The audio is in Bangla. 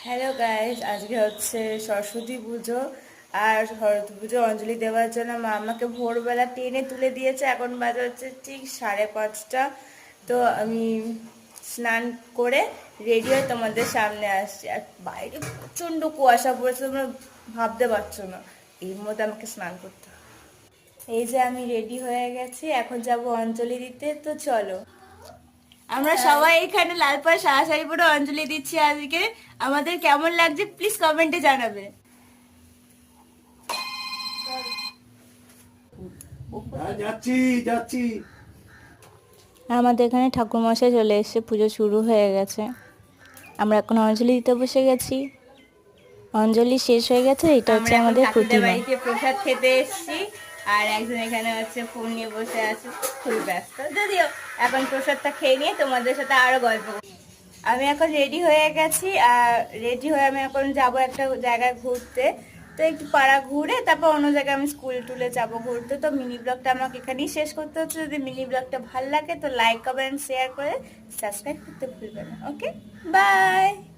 হ্যালো গাইস, আজকে হচ্ছে সরস্বতী পুজো। আর সরস্বতী পুজো অঞ্জলি দেওয়ার জন্য মা আমাকে ভোরবেলা টেনে তুলে দিয়েছে। এখন বাজে হচ্ছে ঠিক 5:30। তো আমি স্নান করে রেডি হয়ে তোমাদের সামনে আসছি। আর বাইরে প্রচণ্ড কুয়াশা পড়েছে, তোমরা ভাবতে পারছো না। এর মধ্যে আমাকে স্নান করতে হবে। এই যে আমি রেডি হয়ে গেছি, এখন যাব অঞ্জলি দিতে। তো চলো, আমরা সবাই এখানে লাল পাড় সাদা শাড়ি পরে অঞ্জলি দিচ্ছি আজকে। আমাদের কেমন লাগছে প্লিজ কমেন্টে জানাবে। যাচ্ছি যাচ্ছি। আমাদের এখানে ঠাকুরমশাই চলে এসেছে, পুজো শুরু হয়ে গেছে। আমরা এখন অঞ্জলি দিতে বসে গেছি। অঞ্জলি শেষ হয়ে গেছে, এটা হচ্ছে আমাদের প্রতিমা। বাড়িতে প্রসাদ খেতে এসেছি, আর একজন এখানে হচ্ছে ফোন নিয়ে বসে আছে, খুব ব্যস্ত। যদিও এখন প্রসাদটা খেয়ে নিয়ে তোমাদের সাথে আরো গল্প করব। আমি এখন রেডি হয়ে গেছি, আর রেডি হয়ে আমি এখন যাব একটা জায়গায় ঘুরতে। তো একটু পাড়া ঘুরে তারপর অন্য জায়গায় আমি স্কুল টুলে যাব ঘুরতে। তো মিনি ব্লগটা আমাকে এখানেই শেষ করতে হচ্ছে। যদি মিনি ব্লগটা ভালো লাগে তো লাইক কমেন্ট শেয়ার করে সাবস্ক্রাইব করতে ভুলবেন না। ওকে, বাই।